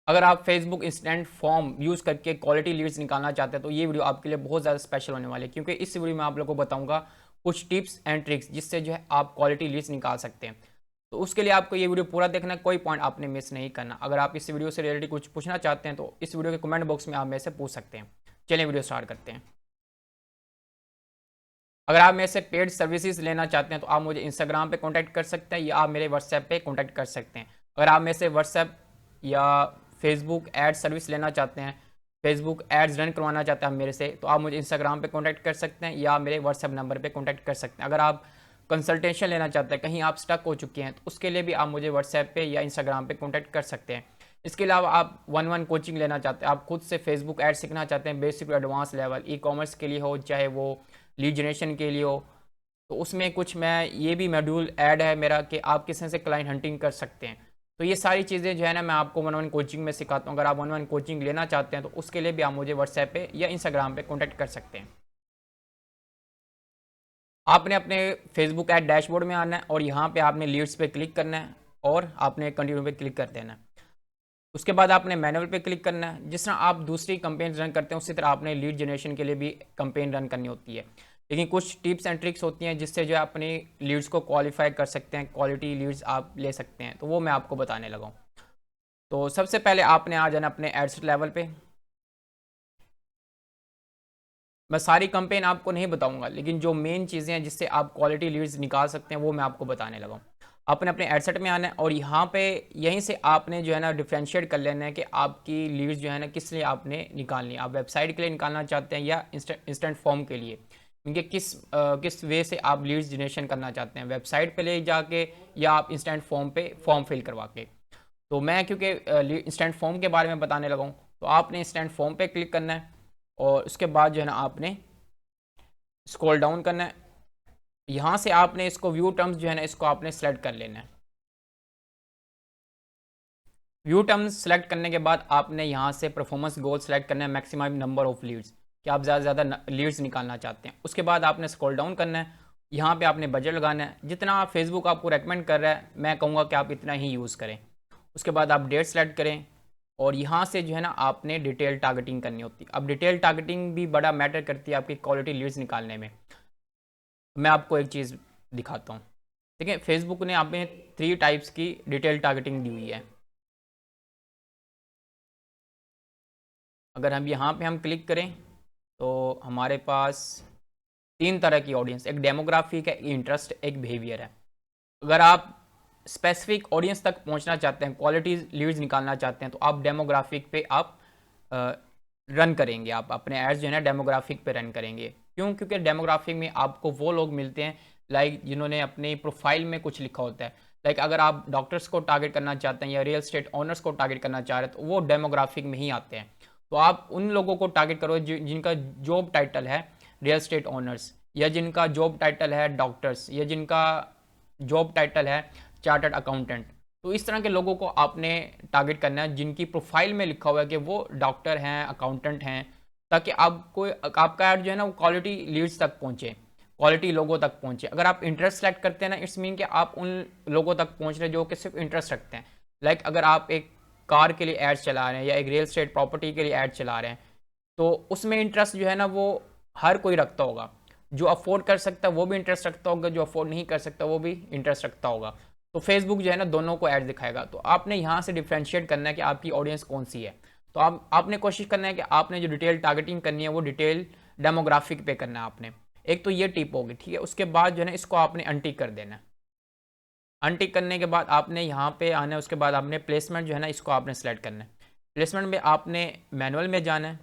अगर आप Facebook instant form use करके क्वालिटी लीड्स निकालना चाहते हैं तो ये वीडियो आपके लिए बहुत ज़्यादा स्पेशल होने वाली है, क्योंकि इस वीडियो में आप लोगों को बताऊंगा कुछ टिप्स एंड ट्रिक्स जिससे जो है आप क्वालिटी लीड्स निकाल सकते हैं। तो उसके लिए आपको ये वीडियो पूरा देखना है, कोई पॉइंट आपने मिस नहीं करना। अगर आप इस वीडियो से रिलेटेड कुछ पूछना चाहते हैं तो इस वीडियो के कमेंट बॉक्स में आप मेरे से पूछ सकते हैं। चलिए वीडियो स्टार्ट करते हैं। अगर आप मेरे से पेड सर्विसेज लेना चाहते हैं तो आप मुझे इंस्टाग्राम पे कांटेक्ट कर सकते हैं या आप मेरे व्हाट्सएप पे कांटेक्ट कर सकते हैं। अगर आप मेरे से व्हाट्सएप या फेसबुक एड सर्विस लेना चाहते हैं, फेसबुक एड्स रन करवाना चाहते हैं मेरे से, तो आप मुझे इंस्टाग्राम पे कांटेक्ट कर सकते हैं या मेरे व्हाट्सएप नंबर पे कांटेक्ट कर सकते हैं। अगर आप कंसल्टेशन लेना चाहते हैं, कहीं आप स्टक हो चुके हैं, तो उसके लिए भी आप मुझे व्हाट्सएप पे या इंस्टाग्राम पे कांटेक्ट कर सकते हैं। इसके अलावा आप 1-1 कोचिंग लेना चाहते हैं, आप खुद से फेसबुक एड सीखना चाहते हैं, basic to advance level, e commerce के लिए हो चाहे वो लीड जनरेशन के लिए हो, तो उसमें कुछ मैं ये भी मॉड्यूल ऐड है मेरा कि आप किस तरह से क्लाइंट हंटिंग कर सकते हैं। तो ये सारी चीज़ें जो है ना मैं आपको 1-1 कोचिंग में सिखाता हूँ। अगर आप 1-1 कोचिंग लेना चाहते हैं तो उसके लिए भी आप मुझे व्हाट्सएप पे या इंस्टाग्राम पे कॉन्टैक्ट कर सकते हैं। आपने अपने फेसबुक ऐड डैशबोर्ड में आना है और यहाँ पे आपने लीड्स पे क्लिक करना है और आपने कंटिन्यू पे क्लिक कर देना है। उसके बाद आपने मैनुअल पे क्लिक करना है। जिस तरह आप दूसरी कंपेन रन करते हैं उसी तरह आपने लीड जनरेशन के लिए भी कंपेन रन करनी होती है, लेकिन कुछ टिप्स एंड ट्रिक्स होती हैं जिससे जो है अपनी लीड्स को क्वालिफाई कर सकते हैं, क्वालिटी लीड्स आप ले सकते हैं, तो वो मैं आपको बताने लगा हूँ। तो सबसे पहले आपने आ जाना अपने एडसेट लेवल पे। मैं सारी कंपेन आपको नहीं बताऊंगा, लेकिन जो मेन चीज़ें हैं जिससे आप क्वालिटी लीड्स निकाल सकते हैं वो मैं आपको बताने लगा हूँ। आपने अपने एडसेट में आना है और यहाँ पे यहीं से आपने जो है ना डिफ्रेंशिएट कर लेना है कि आपकी लीड्स जो है ना किस लिए आपने निकालनी है। आप वेबसाइट के लिए निकालना चाहते हैं या इंस्टेंट फॉर्म के लिए, क्योंकि किस वे से आप लीड्स जनरेशन करना चाहते हैं, वेबसाइट पे ले जाके या आप इंस्टेंट फॉर्म पे फॉर्म फिल करवा के। तो मैं क्योंकि इंस्टेंट फॉर्म के बारे में बताने लगा हूँ, तो आपने इंस्टेंट फॉर्म पे क्लिक करना है और उसके बाद जो है ना आपने स्क्रॉल डाउन करना है। यहाँ से आपने इसको व्यू टर्म्स जो है ना इसको आपने सेलेक्ट कर लेना है। व्यू टर्म्स सेलेक्ट करने के बाद आपने यहाँ से परफॉर्मेंस गोल सेलेक्ट करना है, मैक्सिमम नंबर ऑफ लीड्स, कि आप ज़्यादा से ज़्यादा लीड्स निकालना चाहते हैं। उसके बाद आपने स्क्रॉल डाउन करना है, यहाँ पे आपने बजट लगाना है, जितना फेसबुक आपको रेकमेंड कर रहा है मैं कहूँगा कि आप इतना ही यूज़ करें। उसके बाद आप डेट सेलेक्ट करें और यहाँ से जो है ना आपने डिटेल टारगेटिंग करनी होती है। अब डिटेल टारगेटिंग भी बड़ा मैटर करती है आपकी क्वालिटी लीड्स निकालने में। मैं आपको एक चीज़ दिखाता हूँ। देखिए फेसबुक ने आप में 3 टाइप्स की डिटेल टारगेटिंग दी हुई है। अगर हम यहाँ पे हम क्लिक करें तो हमारे पास 3 तरह की ऑडियंस, एक डेमोग्राफिक है, इंटरेस्ट, एक बिहेवियर है। अगर आप स्पेसिफिक ऑडियंस तक पहुँचना चाहते हैं, क्वालिटी लीड्स निकालना चाहते हैं, तो आप डेमोग्राफिक पे आप रन करेंगे, आप अपने एड्स जो है ना डेमोग्राफिक पे रन करेंगे। क्यों? क्योंकि डेमोग्राफिक में आपको वो लोग मिलते हैं लाइक जिन्होंने अपनी प्रोफाइल में कुछ लिखा होता है। लाइक अगर आप डॉक्टर्स को टारगेट करना चाहते हैं या रियल स्टेट ओनर्स को टारगेट करना चाह रहे हैं तो वो डेमोग्राफिक में ही आते हैं। तो आप उन लोगों को टारगेट करो जिनका जॉब टाइटल है रियल स्टेट ओनर्स, या जिनका जॉब टाइटल है डॉक्टर्स, या जिनका जॉब टाइटल है चार्टर्ड अकाउंटेंट। तो इस तरह के लोगों को आपने टारगेट करना है जिनकी प्रोफाइल में लिखा हुआ है कि वो डॉक्टर हैं, अकाउंटेंट हैं, ताकि आपको आपका ऐड जो है ना वो क्वालिटी लीड्स तक पहुंचे, क्वालिटी लोगों तक पहुंचे। अगर आप इंटरेस्ट सेलेक्ट करते हैं ना, इट्स मीन कि आप उन लोगों तक पहुंच रहे हैं जो कि सिर्फ इंटरेस्ट रखते हैं। लाइक अगर आप एक कार के लिए एड चला रहे हैं या एक रियल स्टेट प्रॉपर्टी के लिए एड चला रहे हैं, तो उसमें इंटरेस्ट जो है ना वो हर कोई रखता होगा। जो अफोर्ड कर सकता है वो भी इंटरेस्ट रखता होगा, जो अफोर्ड नहीं कर सकता वो भी इंटरेस्ट रखता होगा। तो फेसबुक जो है ना दोनों को ऐड दिखाएगा। तो आपने यहाँ से डिफ्रेंशिएट करना है कि आपकी ऑडियंस कौन सी है। तो आपने कोशिश करना है कि आपने जो डिटेल टारगेटिंग करनी है वो डिटेल डेमोग्राफिक पे करना है आपने। एक तो ये टिप होगी, ठीक है। उसके बाद जो है ना इसको आपने अनटिक कर देना है। अनटिक करने के बाद आपने यहाँ पे आना है। उसके बाद आपने प्लेसमेंट जो है ना इसको आपने सेलेक्ट करना है। प्लेसमेंट में आपने मैनुअल में जाना है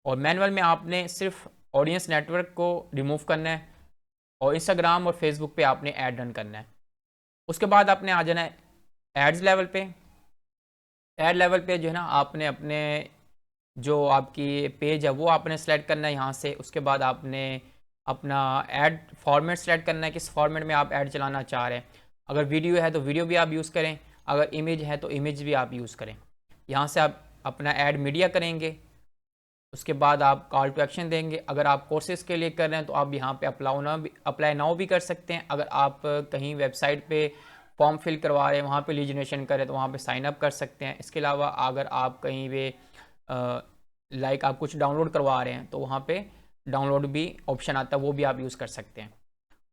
और मैनुअल में आपने सिर्फ ऑडियंस नेटवर्क को रिमूव करना है और इंस्टाग्राम और फेसबुक पे आपने ऐड रन करना है। उसके बाद आपने आ जाना है एड्स लेवल पे। ऐड लेवल पे जो है ना आपने अपने जो आपकी पेज है वो आपने सेलेक्ट करना है यहाँ से। उसके बाद आपने अपना ऐड फॉर्मेट सेलेक्ट करना है, किस फॉर्मेट में आप ऐड चलाना चाह रहे हैं। अगर वीडियो है तो वीडियो भी आप यूज़ करें, अगर इमेज है तो इमेज भी आप यूज़ करें। यहाँ से आप अपना ऐड मीडिया करेंगे। उसके बाद आप कॉल टू एक्शन देंगे। अगर आप कोर्सेज़ के लिए कर रहे हैं तो आप यहाँ पे अप्लाई नाउ भी कर सकते हैं। अगर आप कहीं वेबसाइट पे फॉर्म फिल करवा रहे हैं, वहाँ पे लीड जनरेशन कर रहे हैं, तो वहाँ पे साइन अप कर सकते हैं। इसके अलावा अगर आप कहीं पे लाइक आप कुछ डाउनलोड करवा रहे हैं तो वहाँ पे डाउनलोड भी ऑप्शन आता है, वो भी आप यूज़ कर सकते हैं।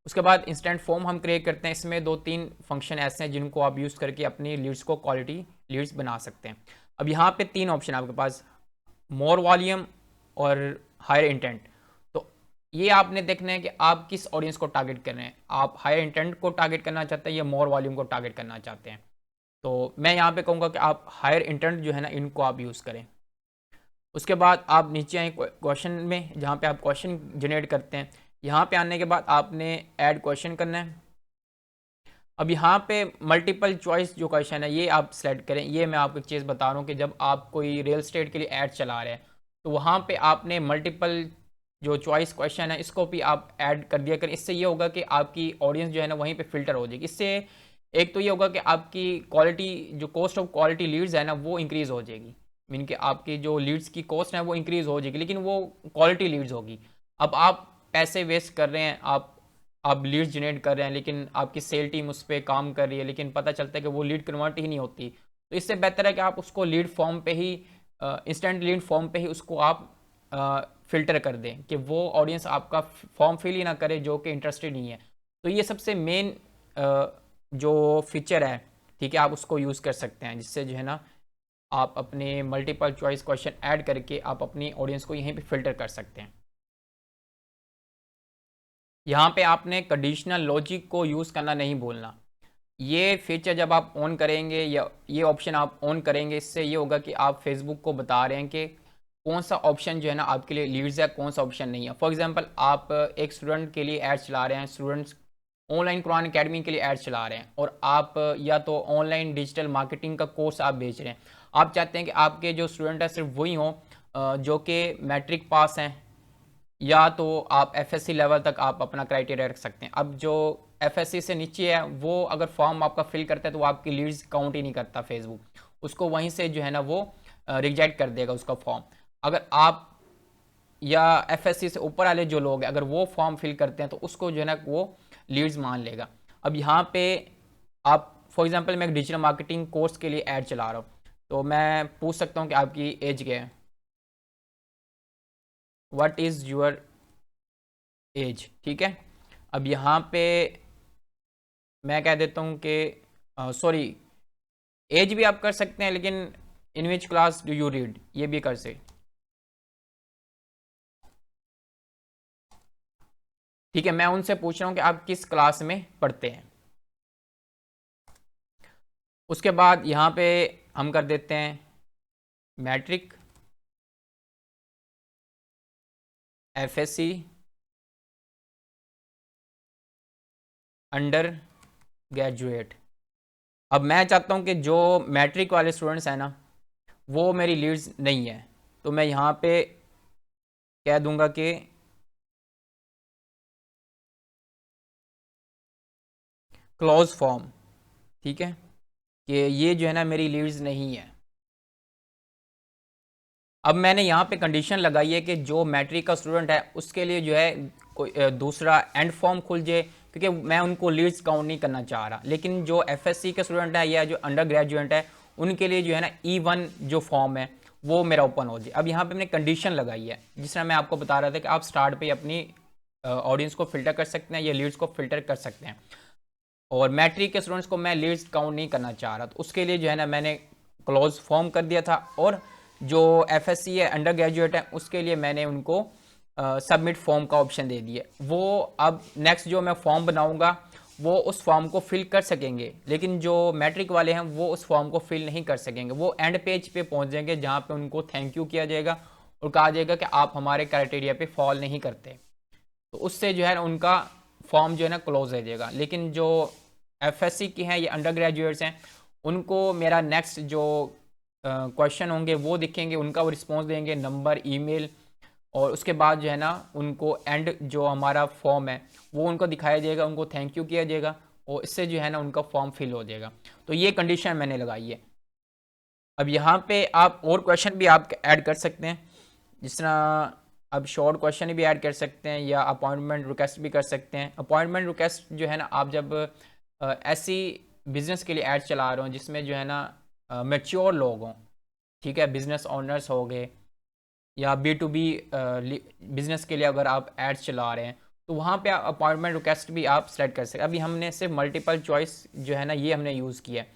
उसके बाद इंस्टेंट फॉर्म हम क्रिएट करते हैं। इसमें 2-3 फंक्शन ऐसे हैं जिनको आप यूज़ करके अपनी लीड्स को क्वालिटी लीड्स बना सकते हैं। अब यहाँ पे 3 ऑप्शन आपके पास, मोर वॉल्यूम और हायर इंटेंट। तो ये आपने देखना है कि आप किस ऑडियंस को टारगेट कर रहे हैं। आप हायर इंटेंट को टारगेट करना चाहते हैं या मोर वॉल्यूम को टारगेट करना चाहते हैं। तो मैं यहाँ पे कहूँगा कि आप हायर इंटेंट जो है ना, इनको आप यूज़ करें। उसके बाद आप नीचे आए क्वेश्चन में, जहाँ पे आप क्वेश्चन जनरेट करते हैं। यहाँ पे आने के बाद आपने ऐड क्वेश्चन करना है। अब यहाँ पे मल्टीपल चॉइस जो क्वेश्चन है ये आप सेलेक्ट करें। ये मैं आपको एक चीज़ बता रहा हूँ कि जब आप कोई रियल एस्टेट के लिए ऐड चला रहे हैं तो वहाँ पे आपने मल्टीपल जो चॉइस क्वेश्चन है इसको भी आप ऐड कर दिया करें। इससे ये होगा कि आपकी ऑडियंस जो है ना वहीं पे फिल्टर हो जाएगी। इससे एक तो ये होगा कि आपकी क्वालिटी, जो कॉस्ट ऑफ क्वालिटी लीड्स है ना, वो इंक्रीज़ हो जाएगी। मीन कि आपकी जो लीड्स की कॉस्ट है वो इंक्रीज़ हो जाएगी, लेकिन वो क्वालिटी लीड्स होगी। अब आप पैसे वेस्ट कर रहे हैं, आप लीड्स जनरेट कर रहे हैं, लेकिन आपकी सेल टीम उस पर काम कर रही है, लेकिन पता चलता है कि वो लीड कन्वर्ट ही नहीं होती। तो इससे बेहतर है कि आप उसको लीड फॉर्म पे ही, इंस्टेंट लीड फॉर्म पे ही उसको आप फ़िल्टर कर दें कि वो ऑडियंस आपका फॉर्म फिल ही ना करे जो कि इंटरेस्टेड नहीं है। तो ये सबसे मेन जो फीचर है, ठीक है, आप उसको यूज़ कर सकते हैं, जिससे जो है ना आप अपने मल्टीपल चॉइस क्वेश्चन ऐड करके आप अपनी ऑडियंस को यहीं पे फ़िल्टर कर सकते हैं। यहाँ पे आपने कंडीशनल लॉजिक को यूज़ करना नहीं भूलना। ये फीचर जब आप ऑन करेंगे या ये ऑप्शन आप ऑन करेंगे, इससे ये होगा कि आप फेसबुक को बता रहे हैं कि कौन सा ऑप्शन जो है ना आपके लिए लीड्स है, कौन सा ऑप्शन नहीं है। फॉर एग्जांपल आप एक स्टूडेंट के लिए ऐड चला रहे हैं, स्टूडेंट्स ऑनलाइन कुरान अकेडमी के लिए ऐड चला रहे हैं, और आप या तो ऑनलाइन डिजिटल मार्केटिंग का कोर्स आप बेच रहे हैं। आप चाहते हैं कि आपके जो स्टूडेंट है सिर्फ वही हों जो कि मैट्रिक पास हैं, या तो आप एफएससी लेवल तक आप अपना क्राइटेरिया रख सकते हैं। अब जो एफएससी से नीचे है वो अगर फॉर्म आपका फिल करता है तो वो आपकी लीड्स काउंट ही नहीं करता फेसबुक, उसको वहीं से जो है ना वो रिजेक्ट कर देगा उसका फॉर्म। अगर आप या एफएससी से ऊपर वाले जो लोग हैं अगर वो फॉर्म फिल करते हैं तो उसको जो है ना वो लीड्स मान लेगा। अब यहाँ पे आप फॉर एग्जांपल मैं एक डिजिटल मार्केटिंग कोर्स के लिए ऐड चला रहा हूँ, तो मैं पूछ सकता हूँ कि आपकी एज क्या है, व्हाट इज़ योर एज, ठीक है। अब यहाँ पे मैं कह देता हूँ कि सॉरी, एज भी आप कर सकते हैं, लेकिन in which class do you read ये भी कर सकते, ठीक है। मैं उनसे पूछ रहा हूँ कि आप किस क्लास में पढ़ते हैं। उसके बाद यहाँ पे हम कर देते हैं मैट्रिक, एफएससी, अंडर ग्रेजुएट। अब मैं चाहता हूँ कि जो मैट्रिक वाले स्टूडेंट्स हैं ना वो मेरी लीड्स नहीं है, तो मैं यहाँ पे कह दूंगा कि क्लोज फॉर्म, ठीक है, कि ये जो है ना मेरी लीड्स नहीं है। अब मैंने यहाँ पे कंडीशन लगाई है कि जो मैट्रिक का स्टूडेंट है उसके लिए जो है कोई दूसरा एंड फॉर्म खुल जाए, क्योंकि मैं उनको लीड्स काउंट नहीं करना चाह रहा। लेकिन जो एफएससी के स्टूडेंट है या जो अंडर ग्रेजुएट है उनके लिए जो है ना E1 जो फॉर्म है वो मेरा ओपन हो जाए। अब यहाँ पे मैंने कंडीशन लगाई है, जिस तरह मैं आपको बता रहा था कि आप स्टार्ट पे अपनी ऑडियंस को फिल्टर कर सकते हैं या लीड्स को फिल्टर कर सकते हैं, और मैट्रिक के स्टूडेंट्स को मैं लीड्स काउंट नहीं करना चाह रहा, तो उसके लिए जो है ना मैंने क्लोज फॉर्म कर दिया था। और जो एफएससी है, अंडर ग्रेजुएट है, उसके लिए मैंने उनको सबमिट फॉर्म का ऑप्शन दे दिया। वो अब नेक्स्ट जो मैं फॉर्म बनाऊंगा वो उस फॉर्म को फिल कर सकेंगे, लेकिन जो मैट्रिक वाले हैं वो उस फॉर्म को फिल नहीं कर सकेंगे। वो एंड पेज पे पहुंच जाएंगे जहां पे उनको थैंक यू किया जाएगा और कहा जाएगा कि आप हमारे क्राइटेरिया पे फॉल नहीं करते, तो उससे जो है ना उनका फॉर्म जो है ना क्लोज हो जाएगा। लेकिन जो एफएससी की हैं या अंडर ग्रेजुएट्स हैं उनको मेरा नेक्स्ट जो क्वेश्चन होंगे वो दिखेंगे, उनका वो रिस्पॉन्स देंगे, नंबर, ईमेल, और उसके बाद जो है ना उनको एंड जो हमारा फॉर्म है वो उनको दिखाया जाएगा, उनको थैंक यू किया जाएगा, और इससे जो है ना उनका फॉर्म फिल हो जाएगा। तो ये कंडीशन मैंने लगाई है। अब यहाँ पे आप और क्वेश्चन भी आप ऐड कर सकते हैं, जिस तरह अब शॉर्ट क्वेश्चन भी ऐड कर सकते हैं या अपॉइंटमेंट रिक्वेस्ट भी कर सकते हैं। अपॉइंटमेंट रिक्वेस्ट जो है ना आप जब ऐसी बिज़नेस के लिए एड चला रहे हो जिसमें जो है ना मैच्योर लोग हों, ठीक है, बिज़नेस ओनर्स हो गए, या B2B बिज़नेस के लिए अगर आप एड्स चला रहे हैं तो वहाँ पे अपॉइंटमेंट रिक्वेस्ट भी आप सेलेक्ट कर सकते हैं। अभी हमने सिर्फ मल्टीपल चॉइस जो है ना ये हमने यूज़ किया है,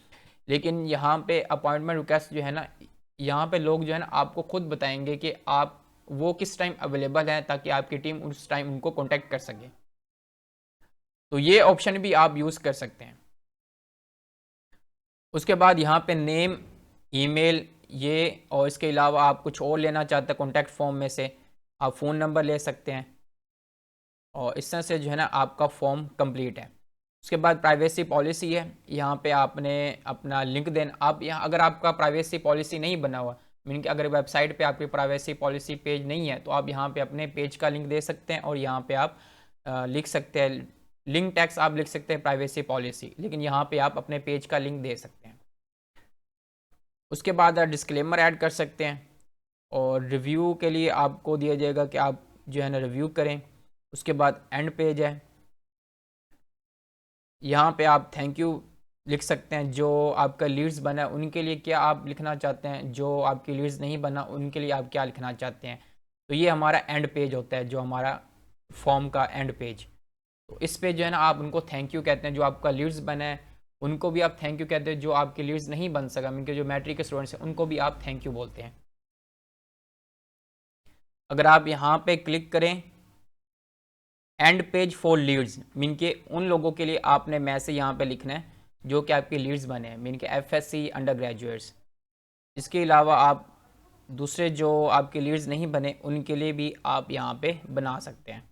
लेकिन यहाँ पे अपॉइंटमेंट रिक्वेस्ट जो है ना, यहाँ पे लोग जो है ना आपको खुद बताएंगे कि आप वो किस टाइम अवेलेबल हैं ताकि आपकी टीम उस टाइम उनको कॉन्टैक्ट कर सके। तो ये ऑप्शन भी आप यूज़ कर सकते हैं। उसके बाद यहाँ पे नेम, ईमेल ये, और इसके अलावा आप कुछ और लेना चाहते हैं कॉन्टैक्ट फॉर्म में से, आप फ़ोन नंबर ले सकते हैं, और इस तरह से जो है ना आपका फॉर्म कंप्लीट है। उसके बाद प्राइवेसी पॉलिसी है, यहाँ पे आपने अपना लिंक देना। आप यहाँ अगर आपका प्राइवेसी पॉलिसी नहीं बना हुआ, मीन कि अगर वेबसाइट पे आपकी प्राइवेसी पॉलिसी पेज नहीं है, तो आप यहाँ पे अपने पेज का लिंक दे सकते हैं, और यहाँ पे आप लिख सकते हैं लिंक टैक्स, आप लिख सकते हैं प्राइवेसी पॉलिसी, लेकिन यहाँ पे आप अपने पेज का लिंक दे सकते हैं। उसके बाद आप डिस्क्लेमर ऐड कर सकते हैं, और रिव्यू के लिए आपको दिया जाएगा कि आप जो है ना रिव्यू करें। उसके बाद एंड पेज है, यहाँ पे आप थैंक यू लिख सकते हैं। जो आपका लीड्स बना है उनके लिए क्या आप लिखना चाहते हैं, जो आपकी लीड्स नहीं बना उनके लिए आप क्या लिखना चाहते हैं। तो ये हमारा एंड पेज होता है, जो हमारा फॉर्म का एंड पेज। तो इस पे जो है ना आप उनको थैंक यू कहते हैं, जो आपका लीड्स बना है उनको भी आप थैंक यू कहते हैं, जो आपके लीड्स नहीं बन सका, उनके जो मैट्रिक के स्टूडेंट्स हैं उनको भी आप थैंक यू बोलते हैं। अगर आप यहाँ पे क्लिक करें and page for leads, mean के उन लोगों के लिए आपने मैसेज यहाँ पे लिखना है जो कि आपके लीड्स बने हैं, मीन के FSC अंडर ग्रेजुएट्स। इसके अलावा आप दूसरे जो आपके लीड्स नहीं बने उनके लिए भी आप यहाँ पे बना सकते हैं।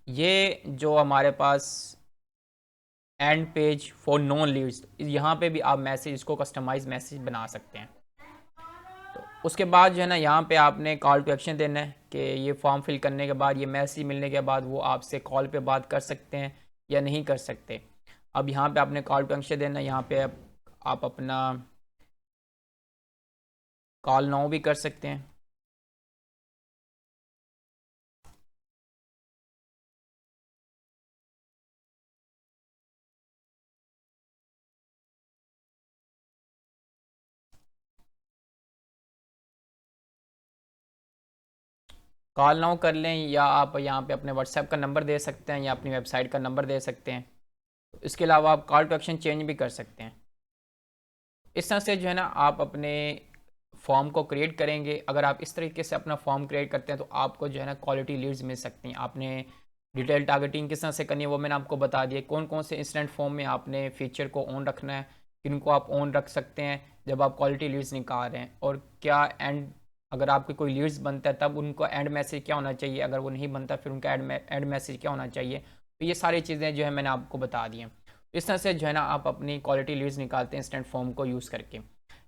ये जो हमारे पास and page for non leads, यहाँ पे भी आप मैसेज, इसको कस्टमाइज मैसेज बना सकते हैं। तो उसके बाद जो है ना यहाँ पे आपने कॉल टू एक्शन देना है कि ये फॉर्म फिल करने के बाद, ये मैसेज मिलने के बाद वो आपसे कॉल पे बात कर सकते हैं या नहीं कर सकते। अब यहाँ पे आपने कॉल टू एक्शन देना है, यहाँ पे आप अपना कॉल नाउ भी कर सकते हैं। कॉल नाउ कर लें, या आप यहाँ पे अपने व्हाट्सएप का नंबर दे सकते हैं या अपनी वेबसाइट का नंबर दे सकते हैं। इसके अलावा आप कॉल टू एक्शन चेंज भी कर सकते हैं। इस तरह से जो है ना आप अपने फॉर्म को क्रिएट करेंगे। अगर आप इस तरीके से अपना फॉर्म क्रिएट करते हैं तो आपको जो है ना क्वालिटी लीड्स मिल सकती हैं। आपने डिटेल टारगेटिंग किस तरह से करनी है वो मैंने आपको बता दिया। कौन कौन से इंस्टेंट फॉर्म में आपने फीचर को ऑन रखना है, किनको आप ऑन रख सकते हैं जब आप क्वालिटी लीड्स निकाल रहे हैं, और क्या एंड अगर आपके कोई लीड्स बनता है तब उनको एंड मैसेज क्या होना चाहिए, अगर वो नहीं बनता फिर उनका एंड मैसेज क्या होना चाहिए। तो ये सारी चीज़ें जो है मैंने आपको बता दी हैं। इस तरह से जो है ना आप अपनी क्वालिटी लीड्स निकालते हैं इंस्टेंट फॉर्म को यूज़ करके।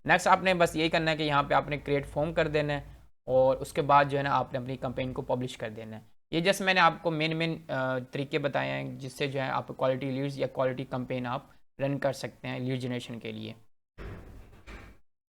नेक्स्ट आपने बस यही करना है कि यहाँ पे आपने क्रिएट फॉर्म कर देना है, और उसके बाद जो है ना आपने अपनी कंपेन को पब्लिश कर देना है। ये जस्ट मैंने आपको मेन तरीके बताए हैं जिससे जो है आप क्वालिटी लीड्स या क्वालिटी कंपेन आप रन कर सकते हैं लीड जनरेशन के लिए।